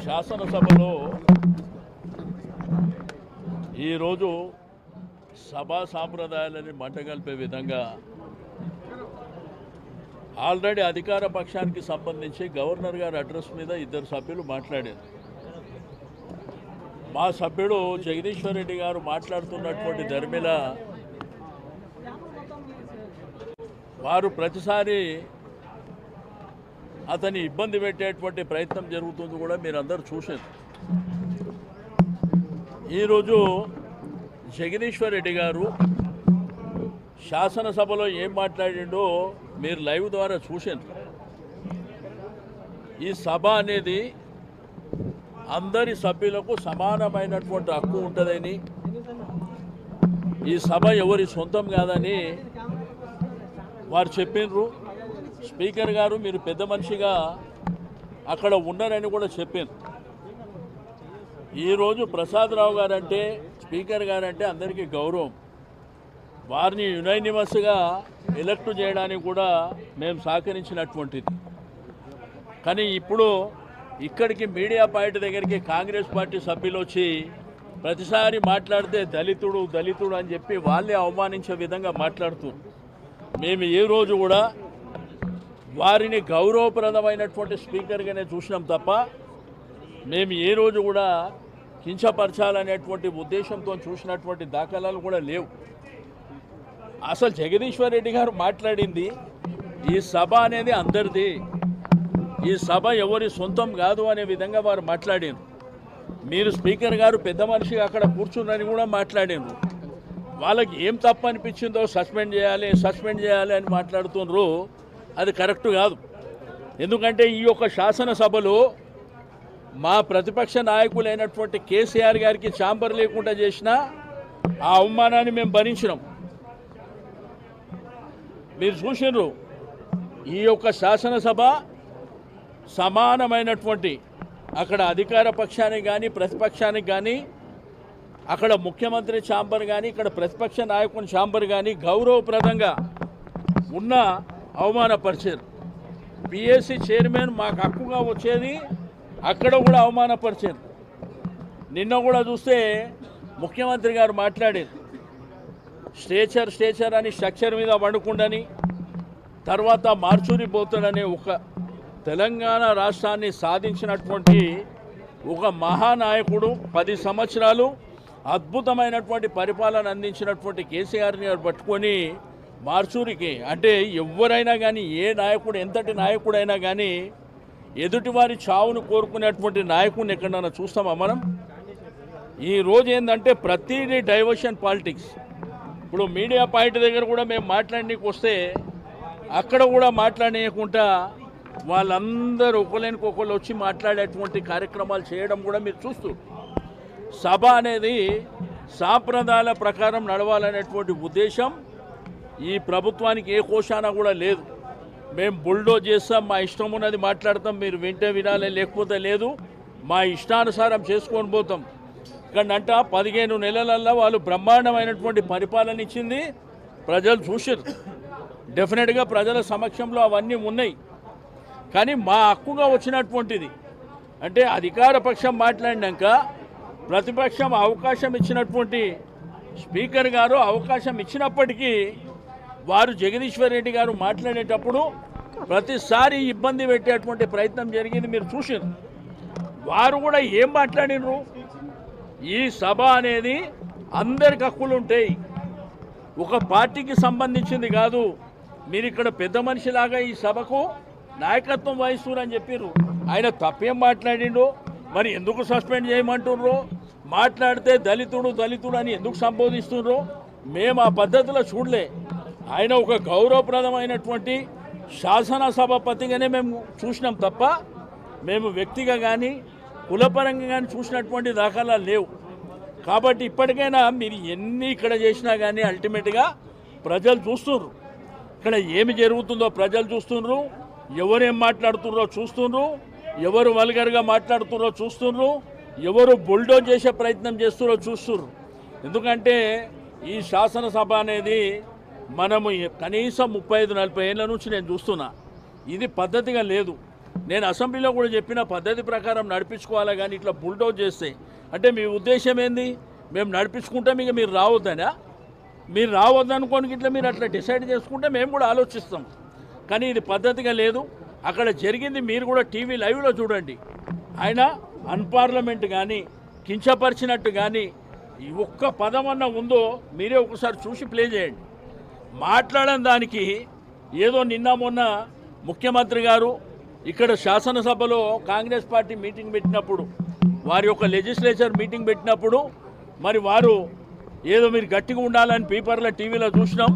శాసనసభలో ఈరోజు సభా సాంప్రదాయాలని మంటగలిపే విధంగా ఆల్రెడీ అధికార పక్షానికి సంబంధించి గవర్నర్ గారి అడ్రస్ మీద ఇద్దరు సభ్యులు మాట్లాడారు. మా సభ్యుడు జగదీశ్వర్ రెడ్డి గారు మాట్లాడుతున్నటువంటి ధర్మిల వారు ప్రతిసారి అతని ఇబ్బంది పెట్టేటువంటి ప్రయత్నం జరుగుతుంది కూడా మీరందరూ చూశారు. ఈరోజు జగదీశ్వర్ రెడ్డి గారు శాసనసభలో ఏం మాట్లాడిండో మీరు లైవ్ ద్వారా చూశారు. ఈ సభ అనేది అందరి సభ్యులకు సమానమైనటువంటి హక్కు ఉంటుందని, ఈ సభ ఎవరి సొంతం కాదని వారు చెప్పినారు. స్పీకర్ గారు మీరు పెద్ద మనిషిగా అక్కడ ఉన్నారని కూడా చెప్పారు. ఈరోజు ప్రసాదరావు గారంటే, స్పీకర్ గారంటే అందరికీ గౌరవం. వారిని యునైనిమస్గా ఎలక్ట్ చేయడానికి కూడా మేము సహకరించినటువంటిది. కానీ ఇప్పుడు ఇక్కడికి మీడియా పాయింట్ దగ్గరికి కాంగ్రెస్ పార్టీ సభ్యులు వచ్చి ప్రతిసారి మాట్లాడితే దళితుడు దళితుడు అని చెప్పి వాళ్ళే అవమానించే విధంగా మాట్లాడుతున్నారు. మేము ఏ రోజు కూడా వారిని గౌరవప్రదమైనటువంటి స్పీకర్గానే చూసినాం తప్ప మేము ఏ రోజు కూడా కించపరచాలనేటువంటి ఉద్దేశంతో చూసినటువంటి దాఖలాలు కూడా లేవు. అసలు జగదీశ్వర్ రెడ్డి గారు మాట్లాడింది ఈ సభ అనేది అందరిది, ఈ సభ ఎవరి సొంతం కాదు అనే విధంగా వారు మాట్లాడారు. మీరు స్పీకర్ గారు పెద్ద మనిషిగా అక్కడ కూర్చున్నని కూడా మాట్లాడారు. వాళ్ళకి ఏం తప్పు అనిపించిందో సస్పెండ్ చేయాలి అని మాట్లాడుతున్నారు. అది కరెక్ట్ కాదు. ఎందుకంటే ఈ యొక్క శాసనసభలో మా ప్రతిపక్ష నాయకులైనటువంటి కేసీఆర్ గారికి ఛాంబర్ లేకుండా చేసిన ఆ అవమానాన్ని మేము భరించినాం. మీరు చూసినారు ఈ యొక్క శాసనసభ సమానమైనటువంటి, అక్కడ అధికార పక్షానికి కానీ ప్రతిపక్షానికి కానీ, అక్కడ ముఖ్యమంత్రి ఛాంబర్ కానీ ఇక్కడ ప్రతిపక్ష నాయకుని ఛాంబర్ కానీ గౌరవప్రదంగా ఉన్న అవమానపరిచారు. పిఎస్సి చైర్మన్ మాకు హక్కుగా వచ్చేది అక్కడ కూడా అవమానపరిచారు. నిన్న కూడా చూస్తే ముఖ్యమంత్రి గారు మాట్లాడారు, స్ట్రేచర్ అని స్ట్రక్చర్ మీద వండుకుండని, తర్వాత మార్చూరి పోతాడనే ఒక తెలంగాణ రాష్ట్రాన్ని సాధించినటువంటి ఒక మహానాయకుడు, 10 సంవత్సరాలు అద్భుతమైనటువంటి పరిపాలన అందించినటువంటి కేసీఆర్ని గారు పట్టుకొని మార్చూరికి, అంటే ఎవరైనా కానీ ఏ నాయకుడు ఎంతటి నాయకుడైనా కానీ ఎదుటివారి చావును కోరుకునేటువంటి నాయకుడిని ఎక్కడైనా చూస్తామా మనం? ఈరోజు ఏంటంటే ప్రతిదీ డైవర్షన్ పాలిటిక్స్. ఇప్పుడు మీడియా పాయింట్ దగ్గర కూడా మేము మాట్లాడనీకి వస్తే అక్కడ కూడా మాట్లాడనీయకుండా వాళ్ళందరూ ఒకళ్ళనికొకళ్ళు వచ్చి మాట్లాడేటువంటి కార్యక్రమాలు చేయడం కూడా మీరు చూస్తూ, సభ అనేది సాంప్రదాయాల ప్రకారం నడవాలనేటువంటి ఉద్దేశం ఈ ప్రభుత్వానికి ఏ కోశాన కూడా లేదు. మేము బుల్డోజ్ చేస్తాం, మా ఇష్టం ఉన్నది మాట్లాడతాం, మీరు వింటే వినాలి లేకపోతే లేదు, మా ఇష్టానుసారం చేసుకొని పోతాం. ఇక్కడంట 15 నెలలల్లో వాళ్ళు బ్రహ్మాండమైనటువంటి పరిపాలన ఇచ్చింది, ప్రజలు చూసారు. డెఫినెట్గా ప్రజల సమక్షంలో అవన్నీ ఉన్నాయి. కానీ మా హక్కుగా వచ్చినటువంటిది అంటే అధికార పక్షం మాట్లాడినాక ప్రతిపక్షం అవకాశం ఇచ్చినటువంటి స్పీకర్ గారు అవకాశం ఇచ్చినప్పటికీ వారు జగదీశ్వర్ రెడ్డి గారు మాట్లాడేటప్పుడు ప్రతిసారి ఇబ్బంది పెట్టేటువంటి ప్రయత్నం జరిగింది, మీరు చూసారు. వారు కూడా ఏం మాట్లాడినరు, ఈ సభ అనేది అందరికి హక్కులు ఉంటాయి, ఒక పార్టీకి సంబంధించింది కాదు, మీరు ఇక్కడ పెద్ద మనిషిలాగా ఈ సభకు నాయకత్వం వహిస్తున్నారని చెప్పారు. ఆయన తప్పేం మాట్లాడిండో మరి ఎందుకు సస్పెండ్ చేయమంటుర్రో, మాట్లాడితే దళితుడు అని ఎందుకు సంబోధిస్తున్నారో మేము ఆ పద్ధతిలో చూడలే. ఆయన ఒక గౌరవప్రదమైనటువంటి శాసనసభాపతిగానే మేము చూసినాం తప్ప మేము వ్యక్తిగా కానీ కులపరంగా కానీ చూసినటువంటి దాఖలాలు లేవు. కాబట్టి ఇప్పటికైనా మీరు ఎన్ని ఇక్కడ చేసినా కానీ అల్టిమేట్గా ప్రజలు చూస్తున్నారు, ఇక్కడ ఏమి జరుగుతుందో ప్రజలు చూస్తున్నారు, ఎవరేం మాట్లాడుతున్నారో చూస్తున్నారు, ఎవరు వల్గర్గా మాట్లాడుతున్నారో చూస్తున్నారు, ఎవరు బుల్డోజ్ చేసే ప్రయత్నం చేస్తున్నారో చూస్తున్నారు. ఎందుకంటే ఈ శాసనసభ అనేది మనము కనీసం 35-40 ఏళ్ళ నుంచి నేను చూస్తున్నా, ఇది పద్ధతిగా లేదు. నేను అసెంబ్లీలో కూడా చెప్పిన పద్ధతి ప్రకారం నడిపించుకోవాలా, కానీ ఇట్లా బుల్డోజ్ చేస్తే అంటే మీ ఉద్దేశం ఏంది? మేము నడిపించుకుంటాం, ఇక మీరు రావద్దనా? మీరు రావద్దనుకోనికి ఇట్లా మీరు అట్లా డిసైడ్ చేసుకుంటే మేము కూడా ఆలోచిస్తాం. కానీ ఇది పద్ధతిగా లేదు. అక్కడ జరిగింది మీరు కూడా టీవీ లైవ్లో చూడండి. ఆయన అన్పార్లమెంట్ కానీ కించపరిచినట్టు కానీ ఒక్క పదం అన్న ఉందో మీరే ఒకసారి చూసి ప్లే చేయండి. మాట్లాడని దానికి ఏదో నిన్న మొన్న ముఖ్యమంత్రి గారు ఇక్కడ శాసనసభలో కాంగ్రెస్ పార్టీ మీటింగ్ పెట్టినప్పుడు, వారి యొక్క లెజిస్లేచర్ మీటింగ్ పెట్టినప్పుడు మరి వారు ఏదో మీరు గట్టిగా ఉండాలని పేపర్లో టీవీలో చూసినాం.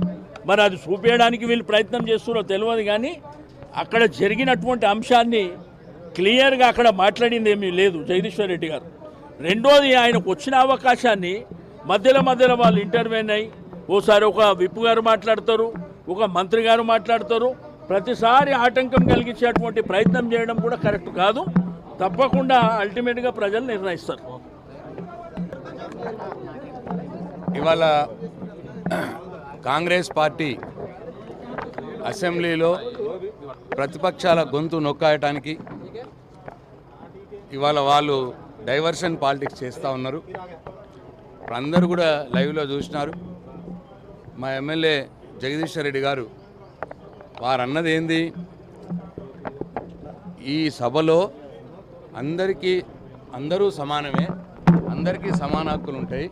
మరి అది చూపించడానికి వీళ్ళు ప్రయత్నం చేస్తున్నారో తెలియదు, కానీ అక్కడ జరిగినటువంటి అంశాన్ని క్లియర్గా అక్కడ మాట్లాడింది ఏమీ లేదు జగదీశ్వర్ రెడ్డి గారు. రెండోది, ఆయనకు వచ్చిన అవకాశాన్ని మధ్యలో వాళ్ళు ఇంటర్వ్యూన్ అయ్యి ఓసారి ఒక విప్ గారు మాట్లాడతారు, ఒక మంత్రి గారు మాట్లాడతారు. ప్రతిసారి ఆటంకం కలిగించేటువంటి ప్రయత్నం చేయడం కూడా కరెక్ట్ కాదు. తప్పకుండా అల్టిమేట్గా ప్రజలు నిర్ణయిస్తారు. ఇవాళ కాంగ్రెస్ పార్టీ అసెంబ్లీలో ప్రతిపక్షాల గొంతు నొక్కాయటానికి ఇవాళ వాళ్ళు డైవర్షన్ పాలిటిక్స్ చేస్తూ ఉన్నారు. అందరూ కూడా లైవ్లో చూసినారు. మా ఎమ్మెల్యే జగదీశ్వర్ రెడ్డి గారు వారు అన్నది ఏంది, ఈ సభలో అందరూ సమానమే, అందరికీ సమాన హక్కులు ఉంటాయి,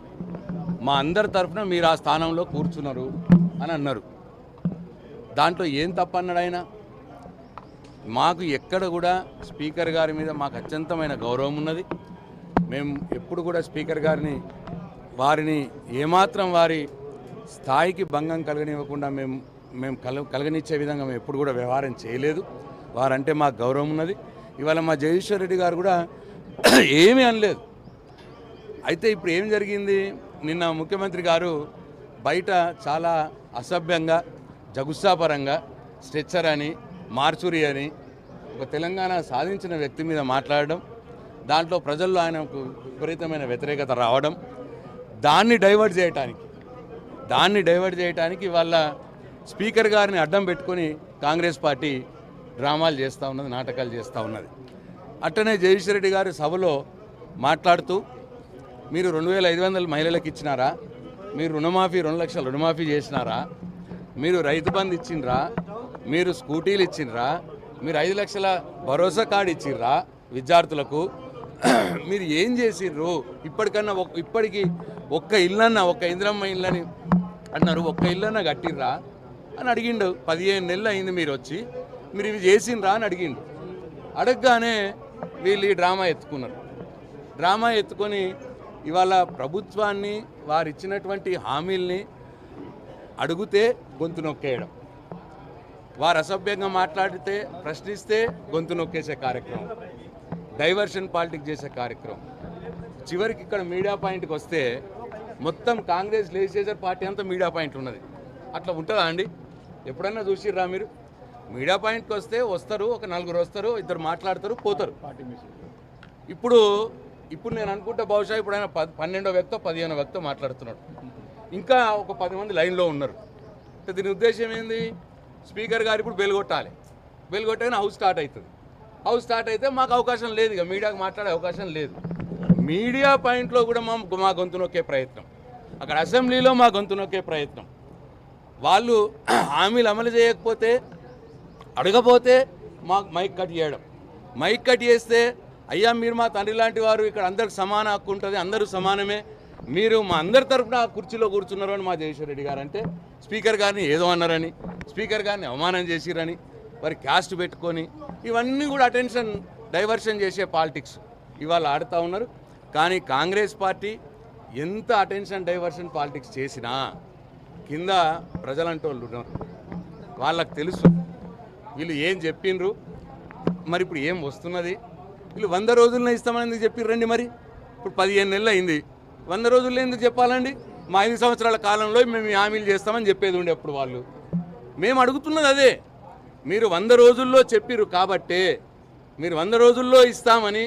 మా అందరి తరఫున మీరు ఆ స్థానంలో కూర్చున్నారు అని అన్నారు. దాంట్లో ఏం తప్పన్నాడు ఆయన? మాకు ఎక్కడ కూడా స్పీకర్ గారి మీద మాకు అత్యంతమైన గౌరవం ఉన్నది. మేము ఎప్పుడు కూడా స్పీకర్ గారిని వారిని ఏమాత్రం వారి స్థాయికి భంగం కలగనివ్వకుండా మేము కలగనిచ్చే విధంగా మేము ఎప్పుడు కూడా వ్యవహారం చేయలేదు. వారంటే మాకు గౌరవం ఉన్నది. ఇవాళ మా జగదీశ్వర్ రెడ్డి గారు కూడా ఏమీ అనలేదు. అయితే ఇప్పుడు ఏం జరిగింది, నిన్న ముఖ్యమంత్రి గారు బయట చాలా అసభ్యంగా జగుత్సాపరంగా స్ట్రెచ్చర్ అని మార్చురి అని ఒక తెలంగాణ సాధించిన వ్యక్తి మీద మాట్లాడడం, దాంట్లో ప్రజల్లో ఆయనకు విపరీతమైన వ్యతిరేకత రావడం, దాన్ని డైవర్ట్ చేయడానికి వాళ్ళ స్పీకర్ గారిని అడ్డం పెట్టుకొని కాంగ్రెస్ పార్టీ డ్రామాలు చేస్తూ ఉన్నది, నాటకాలు చేస్తూ ఉన్నది. అట్టనే జగదీశ్వర్ రెడ్డి గారు సభలో మాట్లాడుతూ, మీరు 2500 మహిళలకు ఇచ్చినారా, మీరు రుణమాఫీ 2 లక్షల రుణమాఫీ చేసినారా, మీరు రైతు బంధు ఇచ్చిండ్రా, మీరు స్కూటీలు ఇచ్చిండ్రా, మీరు 5 లక్షల భరోసా కార్డు ఇచ్చిర్రా విద్యార్థులకు, మీరు ఏం చేసిర్రు, ఇప్పటికి ఒక్క ఇల్లన్నా, ఒక్క ఇంద్రమ్మ ఇల్లని అన్నారు, ఒక్క ఇల్లన్నా కట్టిర్రా అని అడిగిండు. 15 నెలలు అయింది మీరు వచ్చి, మీరు ఇవి చేసిండ్రా అని అడిగిండు. అడగగానే వీళ్ళు ఈ డ్రామా ఎత్తుకొని ఇవాళ ప్రభుత్వాన్ని వారు ఇచ్చినటువంటి హామీల్ని అడిగితే గొంతు నొక్కేయడం, వారు అసభ్యంగా మాట్లాడితే ప్రశ్నిస్తే గొంతు నొక్కేసే కార్యక్రమం, డైవర్షన్ పాలిటిక్స్ చేసే కార్యక్రమం. చివరికి ఇక్కడ మీడియా పాయింట్కి వస్తే మొత్తం కాంగ్రెస్ లెజిస్లేచర్ పార్టీ అంతా మీడియా పాయింట్ ఉన్నది. అట్లా ఉంటుందా అండి? ఎప్పుడన్నా చూసిర్రా మీరు? మీడియా పాయింట్కి వస్తారు, ఒక 4 వస్తారు, 2 మాట్లాడతారు, పోతారు. ఇప్పుడు నేను అనుకుంటా బహుశా ఇప్పుడు ఆయన 12వ వ్యక్తో 15వ వ్యక్తో మాట్లాడుతున్నాడు. ఇంకా ఒక 10 మంది లైన్లో ఉన్నారు. దీని ఉద్దేశం ఏంది? స్పీకర్ గారు ఇప్పుడు బెల్ కొట్టగానే హౌస్ స్టార్ట్ అయితే మాకు అవకాశం లేదు, ఇక మీడియాకు మాట్లాడే అవకాశం లేదు. మీడియా పాయింట్లో కూడా మా గొంతు నొక్కే ప్రయత్నం, అక్కడ అసెంబ్లీలో మా గొంతు నొక్కే ప్రయత్నం. వాళ్ళు హామీలు అమలు చేయకపోతే, అడగపోతే మాకు మైక్ కట్ చేస్తే, అయ్యా మీరు మా తండ్రి లాంటి వారు, ఇక్కడ అందరికి సమాన హక్కు ఉంటుంది, అందరూ సమానమే, మీరు మా అందరి తరఫున ఆ కుర్చీలో కూర్చున్నారు అని మా జగదీశ్వర్ రెడ్డి గారు అంటే, స్పీకర్ గారిని ఏదో అన్నారని, స్పీకర్ గారిని అవమానం చేసిరని వారి క్యాస్ట్ పెట్టుకొని ఇవన్నీ కూడా డైవర్షన్ చేసే పాలిటిక్స్ ఇవాళ ఆడుతూ ఉన్నారు. కానీ కాంగ్రెస్ పార్టీ ఎంత డైవర్షన్ పాలిటిక్స్ చేసినా కింద ప్రజలంటూ వాళ్ళు ఉన్నారు, వాళ్ళకు తెలుసు వీళ్ళు ఏం చెప్పిండ్రు, మరి ఇప్పుడు ఏం వస్తున్నది. వీళ్ళు 100 రోజుల్లో ఇస్తామని ఎందుకు చెప్పిర్రండి? మరి ఇప్పుడు 15 నెలలు అయింది, 100 రోజుల్లో ఎందుకు చెప్పాలండి? మా 5 సంవత్సరాల కాలంలో మేము హామీలు చేస్తామని చెప్పేది ఉండే అప్పుడు వాళ్ళు. మేము అడుగుతున్నది అదే, మీరు 100 రోజుల్లో చెప్పిర్రు కాబట్టే, మీరు 100 రోజుల్లో ఇస్తామని,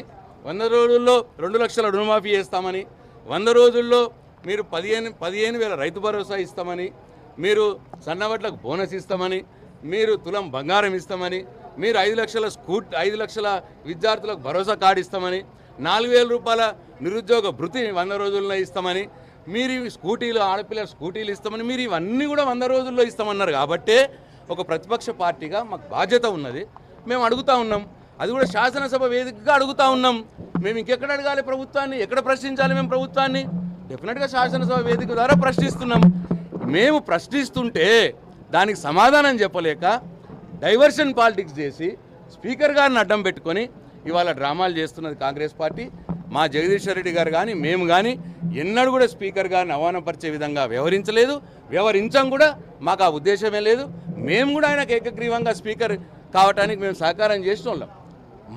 100 రోజుల్లో 2 లక్షల రుణమాఫీ చేస్తామని, 100 రోజుల్లో మీరు 15,000 రైతు భరోసా ఇస్తామని, మీరు సన్నవడ్లకు బోనస్ ఇస్తామని, మీరు తులం బంగారం ఇస్తామని, మీరు 5 లక్షల విద్యార్థులకు భరోసా కార్డు ఇస్తామని, 4,000 రూపాయల నిరుద్యోగ భృతి 100 రోజుల్లో ఇస్తామని, మీరు ఈ స్కూటీలు ఆడపిల్లల స్కూటీలు ఇస్తామని, మీరు ఇవన్నీ కూడా 100 రోజుల్లో ఇస్తామన్నారు. కాబట్టే ఒక ప్రతిపక్ష పార్టీగా మాకు బాధ్యత ఉన్నది. మేము అడుగుతూ ఉన్నాం, అది కూడా శాసనసభ వేదికగా అడుగుతూ ఉన్నాం. మేము ఇంకెక్కడ అడగాలి ప్రభుత్వాన్ని, ఎక్కడ ప్రశ్నించాలి మేము ప్రభుత్వాన్ని? డెఫినెట్గా శాసనసభ వేదిక ద్వారా ప్రశ్నిస్తున్నాం. మేము ప్రశ్నిస్తుంటే దానికి సమాధానం చెప్పలేక డైవర్షన్ పాలిటిక్స్ చేసి స్పీకర్ గారిని అడ్డం పెట్టుకొని ఇవాళ డ్రామాలు చేస్తున్నది కాంగ్రెస్ పార్టీ. మా జగదీశ్వర్ రెడ్డి గారు కానీ మేము కానీ ఎన్నడూ కూడా స్పీకర్ గారిని అవమానపరిచే విధంగా వ్యవహరించలేదు, వ్యవహరించం కూడా. మాకు ఆ ఉద్దేశమే లేదు. మేము కూడా ఆయనకు ఏకగ్రీవంగా స్పీకర్ కావటానికి మేము సహకారం చేసిన వాళ్ళం.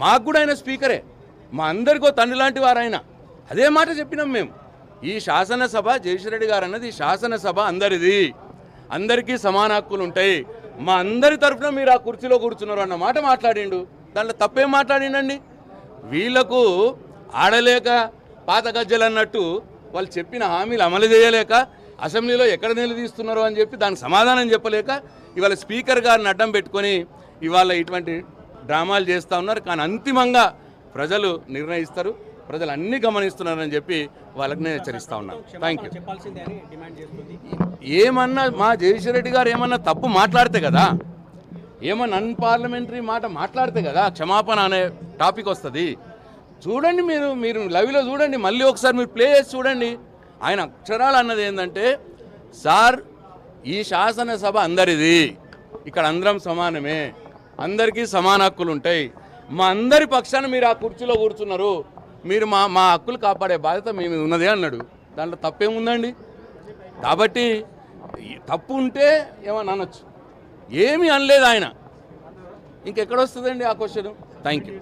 మాకు కూడా ఆయన స్పీకరే, మా అందరికో తండ్రి లాంటి వారు ఆయన. అదే మాట చెప్పినాం మేము. ఈ శాసనసభ, జగదీశ్వర్ రెడ్డి గారు అన్నది శాసనసభ అందరిది, అందరికీ సమాన హక్కులు ఉంటాయి, మా అందరి తరఫున మీరు ఆ కుర్చీలో కూర్చున్నారు అన్న మాట మాట్లాడిండు. దాంట్లో తప్పేం మాట్లాడిండండి? వీళ్లకు ఆడలేక పాత గజ్జలు అన్నట్టు వాళ్ళు చెప్పిన హామీలు అమలు చేయలేక అసెంబ్లీలో ఎక్కడ నిలదీస్తున్నారో అని చెప్పి దానికి సమాధానం చెప్పలేక ఇవాళ స్పీకర్ గారిని అడ్డం పెట్టుకొని ఇవాళ ఇటువంటి డ్రామాలు చేస్తూ ఉన్నారు. కానీ అంతిమంగా ప్రజలు నిర్ణయిస్తారు, ప్రజలు అన్నీ గమనిస్తున్నారని చెప్పి వాళ్ళకి నేను హెచ్చరిస్తూ ఉన్నాను. Thank you. ఏమన్నా మా జగదీశ్వర్ రెడ్డి గారు ఏమన్నా తప్పు మాట్లాడితే కదా, ఏమన్నా అన్పార్లమెంటరీ మాట మాట్లాడితే కదా క్షమాపణ అనే టాపిక్ వస్తుంది. చూడండి, మీరు లైవ్లో చూడండి, మళ్ళీ ఒకసారి మీరు ప్లే చేసి చూడండి. ఆయన అక్షరాలు అన్నది ఏంటంటే, సార్ ఈ శాసనసభ అందరిది, ఇక్కడ అందరం సమానమే, అందరికీ సమాన హక్కులు ఉంటాయి, మా అందరి పక్షాన మీరు ఆ కుర్చీలో కూర్చున్నారు, మీరు మా హక్కులు కాపాడే బాధ్యత మేము ఉన్నదే అన్నాడు. దాంట్లో తప్పేముందండి? కాబట్టి తప్పు ఉంటే ఏమన్నా అనొచ్చు, ఏమీ అనలేదు ఆయన. ఇంకెక్కడ వస్తుందండి ఆ క్వశ్చన్? Thank you.